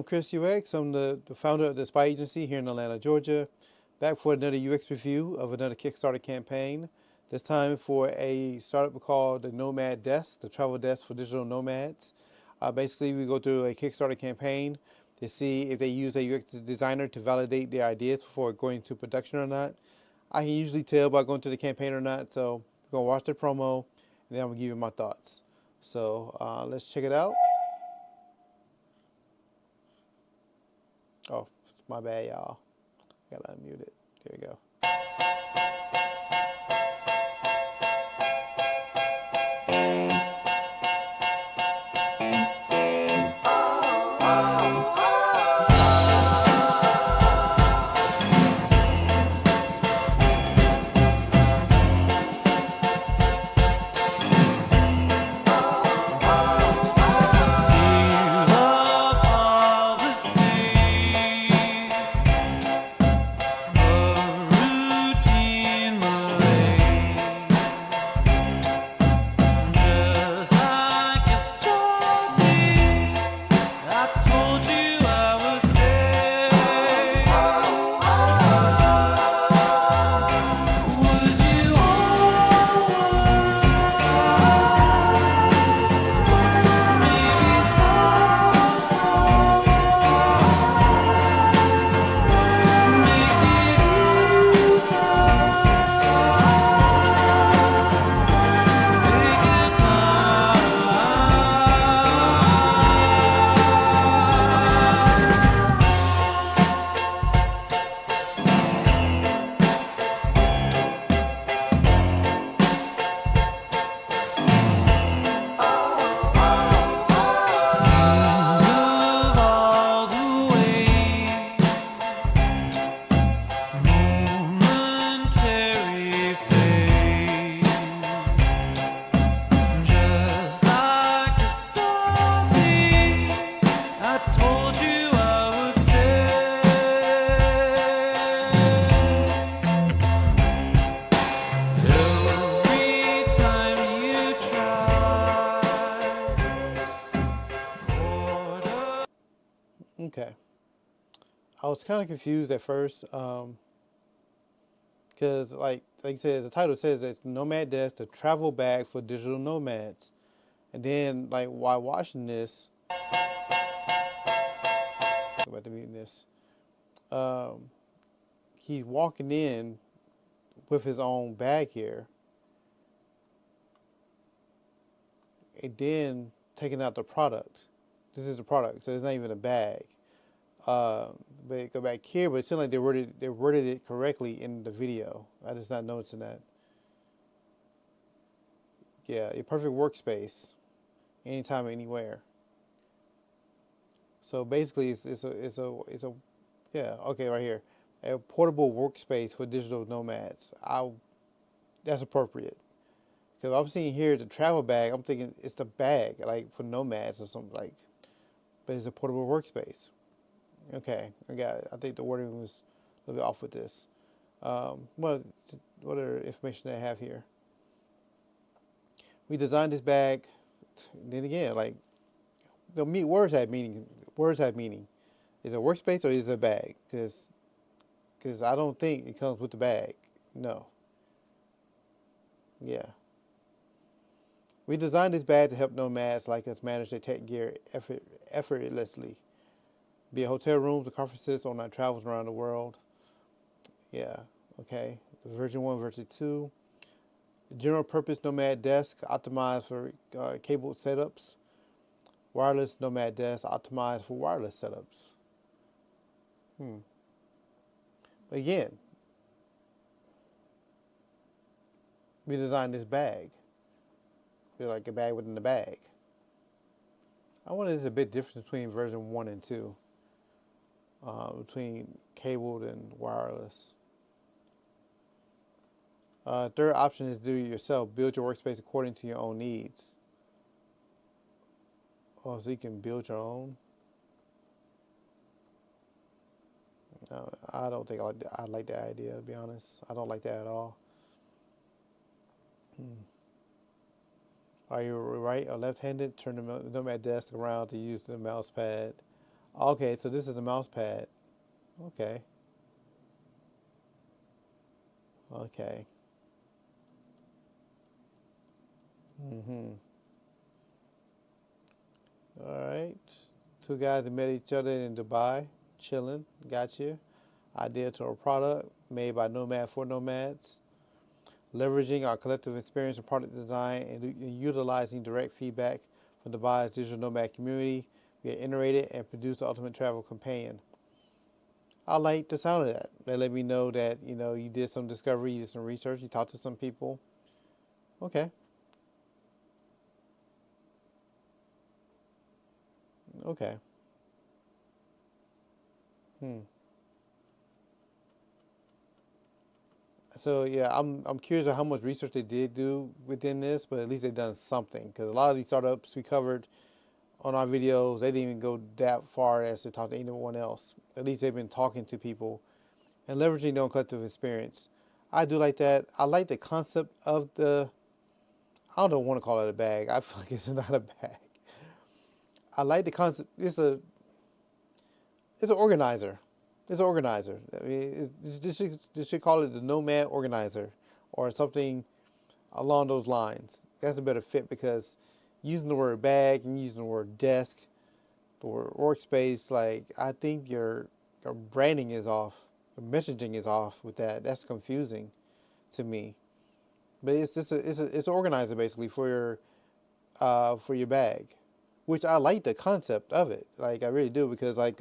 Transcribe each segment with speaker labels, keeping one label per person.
Speaker 1: Chris UX. I'm the founder of the Spy Agency here in Atlanta, Georgia. Back for another UX review of another Kickstarter campaign. This time for a startup called the Nomad Desk, the travel desk for digital nomads. Basically, we go through a Kickstarter campaign to see if they use a UX designer to validate their ideas before going to production or not. I can usually tell by going through the campaign or not, so we're going to watch the promo, and then I'm going to give you my thoughts. So let's check it out. Oh, my bad, y'all. I gotta unmute it. There we go. Okay. I was kind of confused at first because, like I said, the title says it's Nomad Desk, the travel bag for digital nomads. And then, like, while watching this, about to mute this, um, he's walking in with his own bag here, and then taking out the product. This is the product, so it's not even a bag. But go back here, but it seems like they worded it correctly in the video. I just not noticing that. Yeah, a perfect workspace, anytime, anywhere. So basically, it's a yeah, okay, right here, a portable workspace for digital nomads. That's appropriate because I'm seeing here the travel bag. I'm thinking it's the bag like for nomads or something like, but it's a portable workspace. Okay, I got it. I think the wording was a little bit off with this. What other information I have here? We designed this bag. Then again, like the words have meaning. Words have meaning. Is it a workspace or is it a bag? Because I don't think it comes with the bag. No. Yeah. We designed this bag to help nomads like us manage their tech gear effortlessly. Be it hotel rooms or conferences on our travels around the world. Yeah, okay. Version 1, version 2. General purpose Nomad Desk, optimized for cable setups. Wireless Nomad Desk, optimized for wireless setups. Again, we designed this bag. Feel like a bag within a bag. I wonder if there's a big difference between version 1 and 2. Between cabled and wireless. Third option is do it yourself. Build your workspace according to your own needs. Oh, so you can build your own? No, I don't think I like that idea, to be honest. I don't like that at all. Are you right or left-handed? Turn the Nomad Desk around to use the mouse pad. Okay, so this is the mouse pad. Okay, okay. Mm-hmm. All right. Two guys that met each other in Dubai, chilling. Got you. Idea to a product made by Nomad for Nomads. Leveraging our collective experience in product design and utilizing direct feedback from Dubai's digital nomad community, we have iterated and produced the ultimate travel companion. I like the sound of that. They let me know that you did some discovery, you did some research, you talked to some people. Okay, okay. Hmm. So yeah, I'm curious of how much research they did do within this, but at least they've done something. Because a lot of these startups we covered on our videos, they didn't even go that far as to talk to anyone else. At least they've been talking to people and leveraging their own collective experience. I do like that. I like the concept of the. I don't want to call it a bag. I feel like it's not a bag. I like the concept. It's an organizer. It's an organizer. I mean, this should call it the Nomad Organizer, or something along those lines. That's a better fit because using the word bag and using the word desk, the word workspace, like I think your branding is off, your messaging is off with that. That's confusing to me. But it's just it's an organizer basically for your bag, which I like the concept of it. Like I really do because like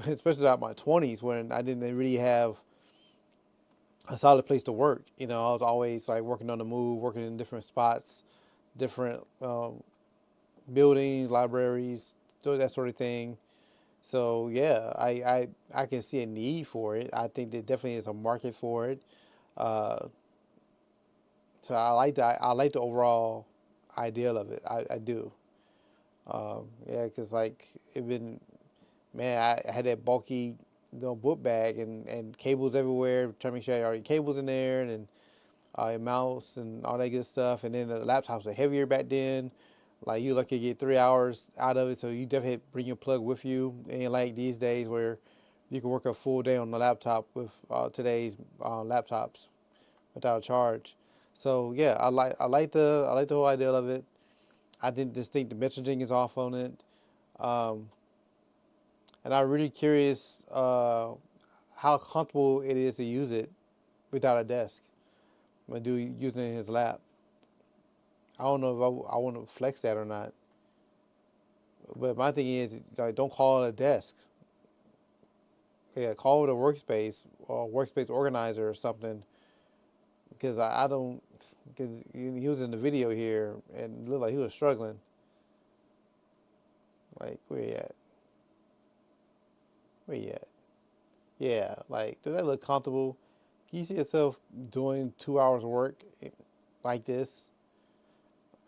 Speaker 1: especially out my 20s when I didn't really have a solid place to work. I was always like working on the move, working in different spots, different buildings, libraries, so that sort of thing. So yeah, I can see a need for it. I think there definitely is a market for it. Uh, so I like the overall ideal of it. I do. Yeah, because like it been man, I had that bulky book bag and cables everywhere. Trying to make sure I had all your cables in there and your mouse and all that good stuff. And then the laptops were heavier back then. Like you lucky to get 3 hours out of it, so you definitely bring your plug with you. And like these days where you can work a full day on the laptop with today's laptops without a charge. So yeah, I like the whole idea of it. I didn't just think the messaging is off on it. Um, and I'm really curious how comfortable it is to use it without a desk. When do using it in his lap. I don't know if I want to flex that or not. But my thing is, like, don't call it a desk. Yeah, call it a workspace or workspace organizer or something. Because I don't. Because he was in the video here and it looked like he was struggling. Like, where you at? Where you at? Yeah, like, do that look comfortable? Can you see yourself doing 2 hours of work like this?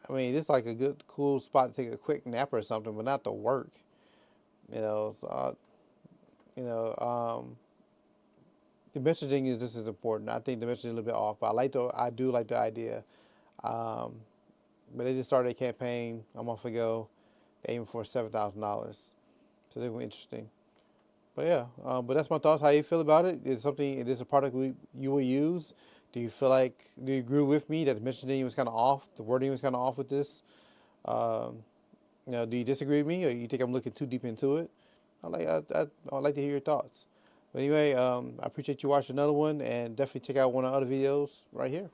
Speaker 1: I mean, this is like a good, cool spot to take a quick nap or something, but not to work. So, you know, um, the messaging is just as important. I think the messaging is a little bit off, but I do like the idea. Um, but they just started a campaign a month ago, aiming for $7,000. So they were interesting. But yeah, but that's my thoughts. How you feel about it? Is this a product you will use? Do you agree with me that the messaging was kind of off, the wording was kind of off with this? Um, do you disagree with me, or you think I'm looking too deep into it? I'd like to hear your thoughts. But anyway, I appreciate you watching another one, and definitely check out one of the other videos right here.